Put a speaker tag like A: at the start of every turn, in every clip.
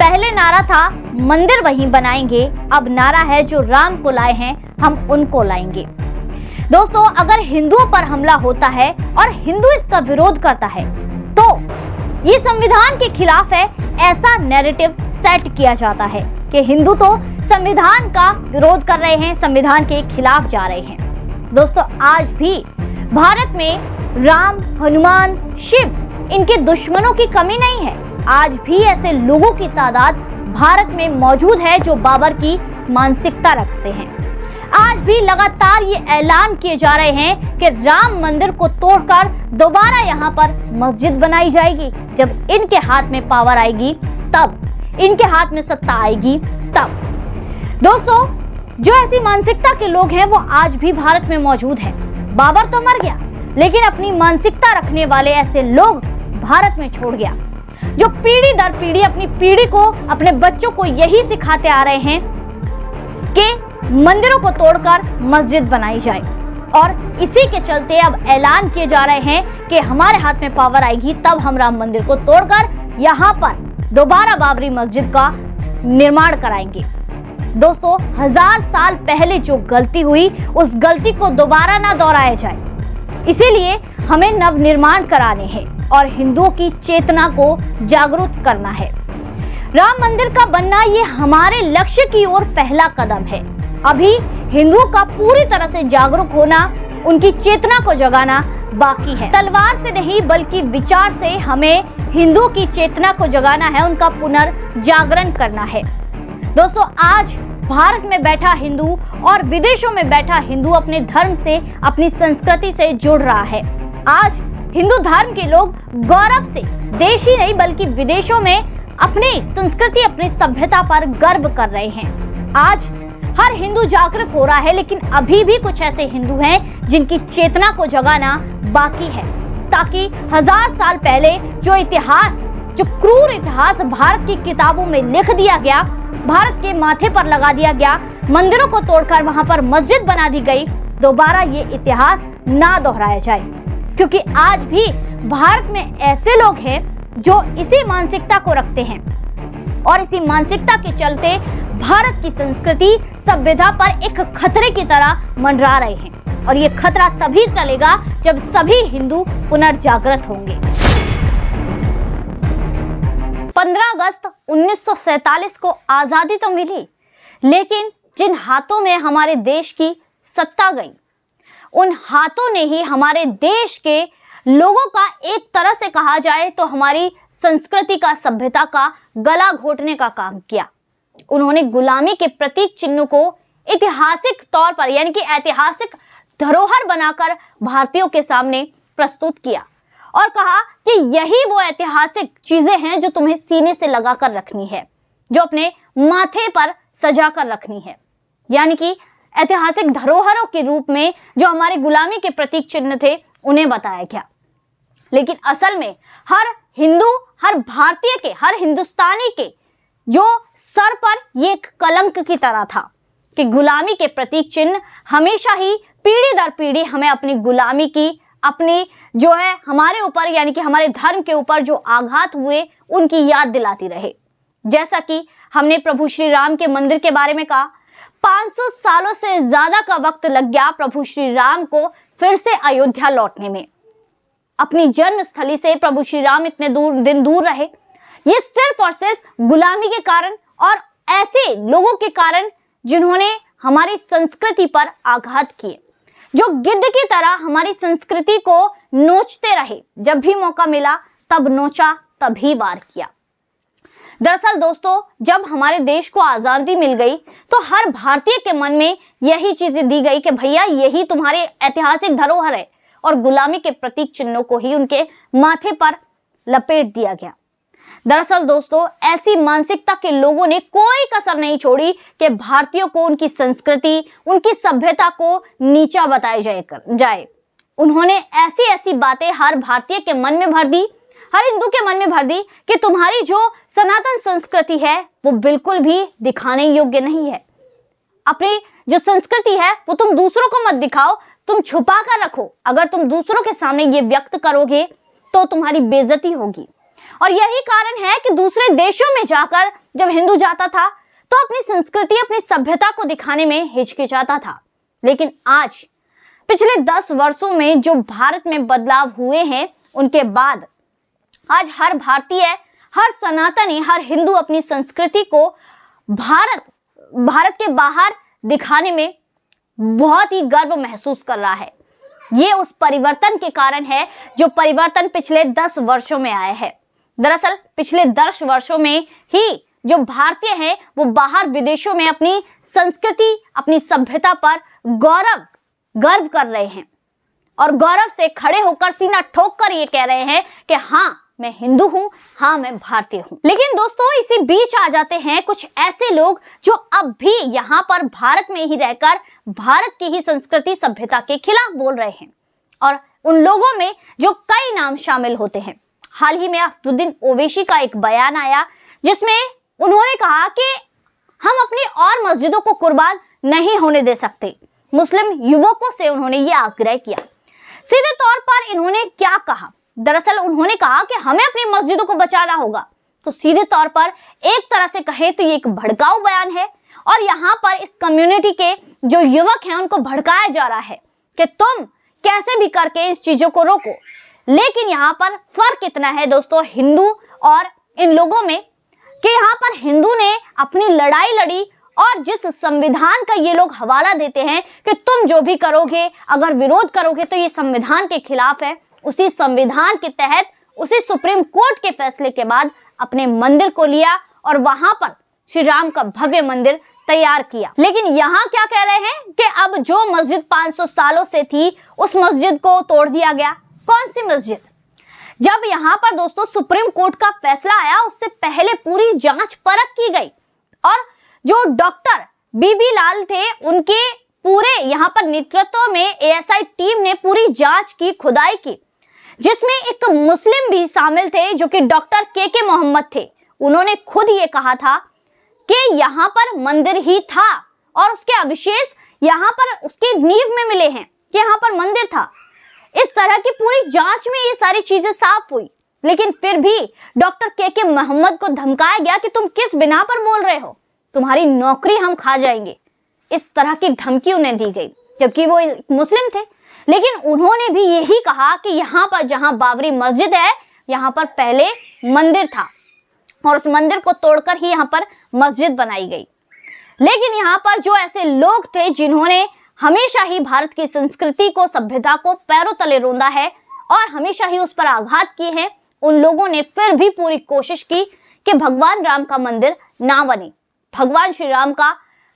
A: पहले नारा था मंदिर वहीं बनाएंगे, अब नारा है जो राम को लाए हैं हम उनको लाएंगे। दोस्तों, अगर हिंदुओं पर हमला होता है और हिंदू इसका विरोध करता है तो ये संविधान के खिलाफ है, ऐसा नैरेटिव सेट किया जाता है कि हिंदू तो संविधान का विरोध कर रहे हैं, संविधान के खिलाफ जा रहे हैं। दोस्तों, आज भी भारत में राम, हनुमान, शिव इनके दुश्मनों की कमी नहीं है। आज भी ऐसे लोगों की तादाद भारत में मौजूद है जो बाबर की मानसिकता रखते हैं। आज भी लगातार ये ऐलान किए जा रहे हैं कि राम मंदिर को तोड़कर दोबारा यहाँ पर मस्जिद बनाई जाएगी। जब इनके हाथ में पावर आएगी तब, इनके हाथ में सत्ता आएगी तब। दोस्तों, जो ऐसी मानसिकता के लोग हैं वो आज भी भारत में मौजूद हैं। बाबर तो मर गया, लेकिन अपनी मानसिकता रखने वाले ऐसे लोग भारत में छोड़ गया, जो पीढ़ी दर पीढ़ी अपनी पीढ़ी को, अपने बच्चों को यही सिखाते आ रहे हैं कि मंदिरों को तोड़कर मस्जिद बनाई जाए। और इसी के चलते अब ऐलान किए जा रहे हैं कि हमारे हाथ में पावर आएगी तब हम राम मंदिर को तोड़कर यहाँ पर दोबारा बाबरी मस्जिद का निर्माण कराएंगे। दोस्तों, 1000 साल पहले जो गलती हुई उस गलती को दोबारा ना दोहराया जाए, इसीलिए हमें नव निर्माण कराने हैं और हिंदुओं की चेतना को जागरूक करना है। राम मंदिर का बनना ये हमारे लक्ष्य की ओर पहला कदम है। अभी हिंदुओं का पूरी तरह से जागरूक होना, उनकी चेतना को जगाना बाकी है। तलवार से नहीं बल्कि विचार से हमें हिंदुओं की चेतना को जगाना है, उनका पुनर्जागरण करना है। दोस्तों, आज भारत में बैठा हिंदू और विदेशों में बैठा हिंदू अपने धर्म से, अपनी संस्कृति से जुड़ रहा है। आज हिंदू धर्म के लोग गौरव से देश ही नहीं बल्कि विदेशों में अपनी संस्कृति, अपनी सभ्यता पर गर्व कर रहे हैं। आज हर हिंदू जागरूक हो रहा है, लेकिन अभी भी कुछ ऐसे हिंदू हैं जिनकी चेतना को जगाना बाकी है, ताकि 1000 साल पहले जो इतिहास, जो क्रूर इतिहास भारत की किताबों में लिख दिया गया, भारत के माथे पर लगा दिया गया, मंदिरों को तोड़कर वहां पर मस्जिद बना दी गई, दोबारा ये इतिहास ना दोहराया जाए। क्योंकि आज भी भारत में ऐसे लोग हैं जो इसी मानसिकता को रखते हैं और इसी मानसिकता के चलते भारत की संस्कृति, सभ्यता पर एक खतरे की तरह मंडरा रहे हैं। और ये खतरा तभी टलेगा जब सभी हिंदू पुनर्जागृत होंगे। 15 अगस्त 1947 को आजादी तो मिली, लेकिन जिन हाथों में हमारे देश की सत्ता गई, उन हाथों ने ही हमारे देश के लोगों का एक तरह से कहा जाए तो हमारी संस्कृति का, सभ्यता का गला घोटने का काम किया। उन्होंने गुलामी के प्रतीक चिन्ह को ऐतिहासिक तौर पर, यानी कि ऐतिहासिक धरोहर बनाकर भारतीयों के सामने प्रस्तुत किया और कहा कि यही वो ऐतिहासिक चीजें हैं जो तुम्हें सीने से लगाकर रखनी है, जो अपने माथे पर सजा कर रखनी है। यानी कि ऐतिहासिक धरोहरों के रूप में जो हमारे गुलामी के प्रतीक चिन्ह थे उन्हें बताया गया। लेकिन असल में हर हिंदू, हर भारतीय के, हर हिंदुस्तानी के जो सर पर ये एक कलंक की तरह था कि गुलामी के प्रतीक चिन्ह हमेशा ही पीढ़ी दर पीढ़ी हमें अपनी गुलामी की, अपनी जो है हमारे ऊपर, यानी कि हमारे धर्म के ऊपर जो आघात हुए उनकी याद दिलाती रहे। जैसा कि हमने प्रभु श्री राम के मंदिर के बारे में कहा, 500 सालों से ज्यादा का वक्त लग गया प्रभु श्री राम को फिर से अयोध्या लौटने में। अपनी जन्म स्थली से प्रभु श्री राम इतने दिन दूर रहे, ये सिर्फ और सिर्फ गुलामी के कारण और ऐसे लोगों के कारण जिन्होंने हमारी संस्कृति पर आघात किए, जो गिद्ध की तरह हमारी संस्कृति को नोचते रहे। जब भी मौका मिला तब नोचा, तभी वार किया। दरअसल दोस्तों, जब हमारे देश को आजादी मिल गई तो हर भारतीय के मन में यही चीजें दी गई कि भैया यही तुम्हारे ऐतिहासिक धरोहर है, और गुलामी के प्रतीक चिन्हों को ही उनके माथे पर लपेट दिया गया। दरअसल दोस्तों, ऐसी मानसिकता के लोगों ने कोई कसर नहीं छोड़ी कि भारतीयों को उनकी संस्कृति, उनकी सभ्यता को नीचा बताया जाए। उन्होंने ऐसी ऐसी बातें हर भारतीय के मन में भर दी, हर हिंदू के मन में भर दी कि तुम्हारी जो सनातन संस्कृति है वो बिल्कुल भी दिखाने योग्य नहीं है। अपनी जो संस्कृति है वो तुम दूसरों को मत दिखाओ, तुम छुपा कर रखो। अगर तुम दूसरों के सामने ये व्यक्त करोगे तो तुम्हारी बेइज्जती होगी। और यही कारण है कि दूसरे देशों में जाकर जब हिंदू जाता था तो अपनी संस्कृति, अपनी सभ्यता को दिखाने में हिचकिचाता था। लेकिन आज पिछले 10 वर्षों में जो भारत में बदलाव हुए हैं, उनके बाद आज हर भारतीय, हर सनातनी, हर हिंदू अपनी संस्कृति को भारत के बाहर दिखाने में बहुत ही गर्व महसूस कर रहा है। ये उस परिवर्तन के कारण है जो परिवर्तन पिछले 10 वर्षों में आया है। दरअसल पिछले 10 वर्षों में ही जो भारतीय हैं वो बाहर विदेशों में अपनी संस्कृति, अपनी सभ्यता पर गर्व कर रहे हैं और गौरव से खड़े होकर, सीना ठोक कर ये कह रहे हैं कि हाँ, मैं हिंदू हूं, हाँ, मैं भारतीय हूं। लेकिन दोस्तों, इसी बीच आ जाते हैं कुछ ऐसे लोग जो अब भी यहाँ पर भारत में ही रहकर भारत की ही संस्कृति, सभ्यता के खिलाफ बोल रहे हैं। और उन लोगों में जो कई नाम शामिल होते हैं। हाल ही में असदुद्दीन ओवैसी का एक बयान आया जिसमें उन्होंने कहा कि हम अपनी और मस्जिदों को कुर्बान नहीं होने दे सकते। मुस्लिम युवकों से उन्होंने ये आग्रह किया। सीधे तौर पर इन्होंने क्या कहा? दरअसल उन्होंने कहा कि हमें अपनी मस्जिदों को बचाना होगा। तो सीधे तौर पर एक तरह से कहें तो ये एक भड़काऊ बयान है और यहाँ पर इस कम्युनिटी के जो युवक हैं उनको भड़काया जा रहा है कि तुम कैसे भी करके इस चीजों को रोको। लेकिन यहाँ पर फर्क इतना है दोस्तों, हिंदू और इन लोगों में, कि यहाँ पर हिंदू ने अपनी लड़ाई लड़ी और जिस संविधान का ये लोग हवाला देते हैं कि तुम जो भी करोगे, अगर विरोध करोगे तो ये संविधान के खिलाफ है, उसी संविधान के तहत, उसी सुप्रीम कोर्ट के फैसले के बाद अपने मंदिर को लिया और वहां पर श्री राम का भव्य मंदिर तैयार किया। लेकिन यहाँ क्या कह रहे हैं कि अब जो मस्जिद 500 सालों से थी उस मस्जिद को तोड़ दिया गया। कौन सी मस्जिद? जब यहाँ पर दोस्तों सुप्रीम कोर्ट का फैसला आया उससे पहले पूरी जांच परख की गई और जो डॉक्टर बीबी लाल थे उनके पूरे यहाँ पर नेतृत्व में एएसआई टीम ने पूरी जांच की, खुदाई की, जिसमें एक मुस्लिम भी शामिल थे जो कि डॉक्टर के मोहम्मद थे। उन्होंने खुद ये कहा था कि यहाँ पर मंदिर ही था और उसके अवशेष यहाँ पर उसकी नींव में मिले हैं कि यहाँ पर मंदिर था। इस तरह की पूरी जांच में ये सारी चीजें साफ हुई। लेकिन फिर भी डॉक्टर के मोहम्मद को धमकाया गया कि तुम किस बिना पर बोल रहे हो, तुम्हारी नौकरी हम खा जाएंगे। इस तरह की धमकी उन्हें दी गई, जबकि वो मुस्लिम थे। लेकिन उन्होंने भी यही कहा कि यहाँ पर जहाँ बाबरी मस्जिद है यहाँ पर पहले मंदिर था और उस मंदिर को तोड़कर ही यहाँ पर मस्जिद बनाई गई। लेकिन यहाँ पर जो ऐसे लोग थे जिन्होंने हमेशा ही भारत की संस्कृति को, सभ्यता को पैरों तले रौंदा है और हमेशा ही उस पर आघात किए हैं, उन लोगों ने फिर भी पूरी कोशिश की कि भगवान राम का मंदिर ना बने। भगवान श्री राम का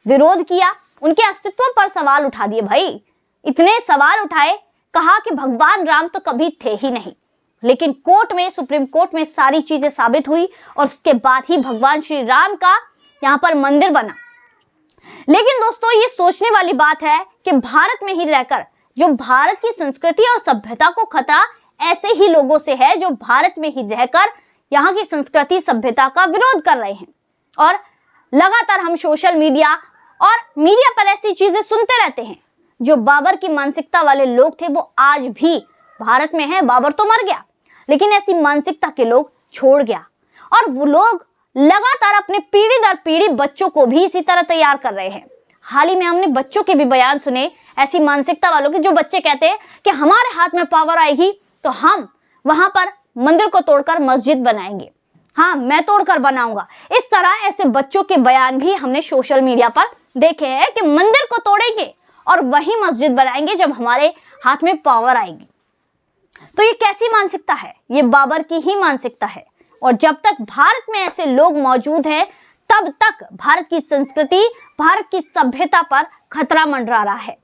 A: विरोध किया, उनके अस्तित्व पर सवाल उठा दिए। भाई इतने सवाल उठाए, कहा कि भगवान राम तो कभी थे ही नहीं। लेकिन कोर्ट में, सुप्रीम कोर्ट में सारी चीजें साबित हुई और उसके बाद ही भगवान श्री राम का यहाँ पर मंदिर बना। लेकिन दोस्तों ये सोचने वाली बात है कि भारत में ही रहकर जो भारत की संस्कृति और सभ्यता को खतरा ऐसे ही लोगों से है जो भारत में ही रहकर यहाँ की संस्कृति, सभ्यता का विरोध कर रहे हैं। और लगातार हम सोशल मीडिया और मीडिया पर ऐसी चीजें सुनते रहते हैं। जो बाबर की मानसिकता वाले लोग थे वो आज भी भारत में है। बाबर तो मर गया लेकिन ऐसी मानसिकता के लोग छोड़ गया और वो लोग लगातार अपने पीढ़ी दर पीढ़ी बच्चों को भी इसी तरह तैयार कर रहे हैं। हाल ही में हमने बच्चों के भी बयान सुने ऐसी मानसिकता वालों के, जो बच्चे कहते हैं कि हमारे हाथ में पावर आएगी तो हम वहां पर मंदिर को तोड़कर मस्जिद बनाएंगे। हाँ, मैं तोड़कर बनाऊंगा। इस तरह ऐसे बच्चों के बयान भी हमने सोशल मीडिया पर देखे हैं कि मंदिर को तोड़ेंगे और वही मस्जिद बनाएंगे जब हमारे हाथ में पावर आएगी। तो ये कैसी मानसिकता है? ये बाबर की ही मानसिकता है। और जब तक भारत में ऐसे लोग मौजूद हैं तब तक भारत की संस्कृति, भारत की सभ्यता पर खतरा मंडरा रहा है।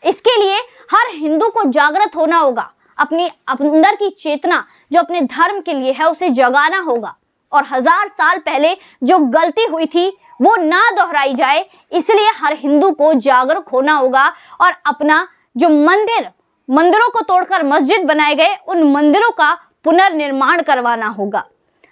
A: इसके लिए हर हिंदू को जागृत होना होगा। अपनी अंदर की चेतना जो अपने धर्म के लिए है उसे जगाना होगा और 1000 साल पहले जो गलती हुई थी वो ना दोहराई जाए, इसलिए हर हिंदू को जागरूक होना होगा और अपना जो मंदिरों को तोड़कर मस्जिद बनाए गए उन मंदिरों का पुनर्निर्माण करवाना होगा।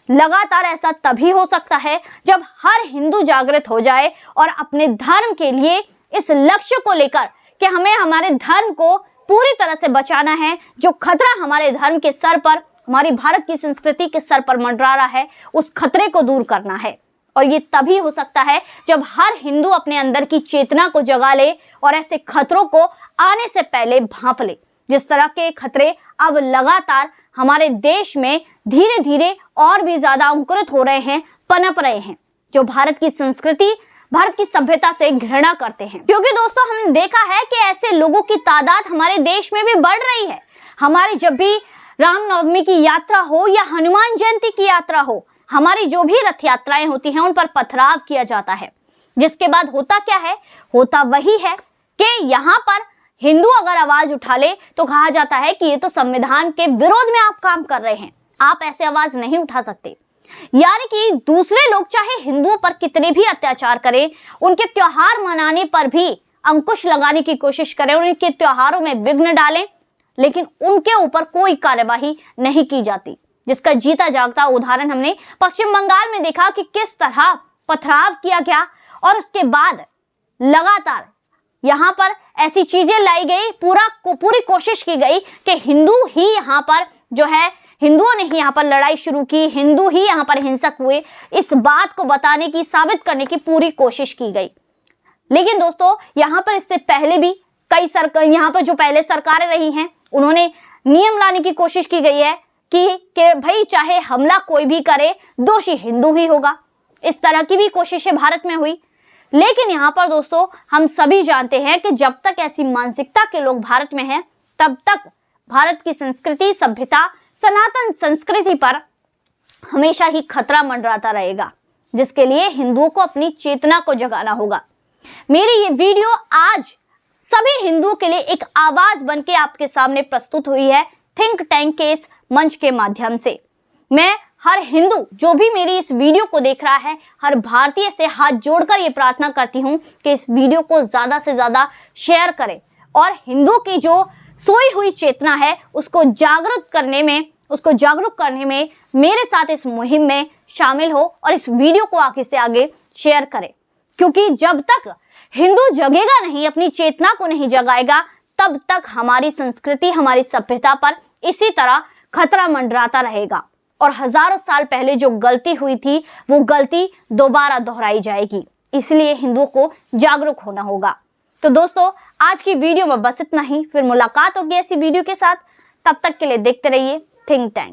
A: लगातार ऐसा तभी हो सकता है जब हर हिंदू जागृत हो जाए और अपने धर्म के लिए इस लक्ष्य को लेकर कि हमें हमारे धर्म को पूरी तरह से बचाना है। जो खतरा हमारे धर्म के सर पर, हमारी भारत की संस्कृति के सर पर मंडरा रहा है, उस खतरे को दूर करना है। और ये तभी हो सकता है जब हर हिंदू अपने अंदर की चेतना को जगा ले और ऐसे खतरों को आने से पहले भांप ले। जिस तरह के खतरे अब लगातार हमारे देश में धीरे धीरे और भी ज्यादा अंकुरित हो रहे हैं, पनप रहे हैं, जो भारत की संस्कृति, भारत की सभ्यता से घृणा करते हैं। क्योंकि दोस्तों हमने देखा है कि ऐसे लोगों की तादाद हमारे देश में भी बढ़ रही है। हमारे जब भी रामनवमी की यात्रा हो या हनुमान जयंती की यात्रा हो, हमारी जो भी रथ यात्राएं होती हैं उन पर पथराव किया जाता है, जिसके बाद होता क्या है, होता वही है कि यहाँ पर हिंदू अगर आवाज उठा ले तो कहा जाता है कि ये तो संविधान के विरोध में आप काम कर रहे हैं, आप ऐसे आवाज नहीं उठा सकते। यानी कि दूसरे लोग चाहे हिंदुओं पर कितने भी अत्याचार करें, उनके त्योहार मनाने पर भी अंकुश लगाने की कोशिश करें, उनके त्योहारों में विघ्न डालें, लेकिन उनके ऊपर कोई कार्यवाही नहीं की जाती। जिसका जीता जागता उदाहरण हमने पश्चिम बंगाल में देखा कि किस तरह पथराव किया गया और उसके बाद लगातार यहाँ पर ऐसी चीजें लाई गई, पूरी कोशिश की गई कि हिंदू ही यहाँ पर जो है, हिंदुओं ने ही यहाँ पर लड़ाई शुरू की, हिंदू ही यहाँ पर हिंसक हुए, इस बात को बताने की, साबित करने की पूरी कोशिश की गई। लेकिन दोस्तों यहाँ पर इससे पहले भी कई यहाँ पर जो पहले सरकारें रही हैं, उन्होंने नियम लाने की कोशिश की गई है कि भाई चाहे हमला कोई भी करे, दोषी हिंदू ही होगा। इस तरह की भी कोशिशें भारत में हुई। लेकिन यहाँ पर दोस्तों हम सभी जानते हैं कि जब तक ऐसी मानसिकता के लोग भारत में हैं, तब तक भारत की संस्कृति, सभ्यता, सनातन संस्कृति पर हमेशा ही खतरा मंडराता रहेगा, जिसके लिए हिंदुओं को अपनी चेतना को जगाना होगा। मेरी ये वीडियो आज सभी हिंदुओं के लिए एक आवाज बनके आपके सामने प्रस्तुत हुई है, थिंक टैंक के इस मंच के माध्यम से। मैं हर हिंदू जो भी मेरी इस वीडियो को देख रहा है, हर भारतीय से हाथ जोड़कर ये प्रार्थना करती हूँ कि इस वीडियो को ज्यादा से ज्यादा शेयर करें और हिंदू की जो सोई हुई चेतना है उसको जागरूक करने में मेरे साथ इस मुहिम में शामिल हो और इस वीडियो को आगे से आगे शेयर करें। क्योंकि जब तक हिंदू जगेगा नहीं, अपनी चेतना को नहीं जगाएगा, तब तक हमारी संस्कृति, हमारी सभ्यता पर इसी तरह खतरा मंडराता रहेगा और हजारों साल पहले जो गलती हुई थी वो गलती दोबारा दोहराई जाएगी। इसलिए हिंदुओं को जागरूक होना होगा। तो दोस्तों आज की वीडियो में बस इतना ही, फिर मुलाकात होगी ऐसी वीडियो के साथ। तब तक के लिए देखते रहिए थिंक टैंक।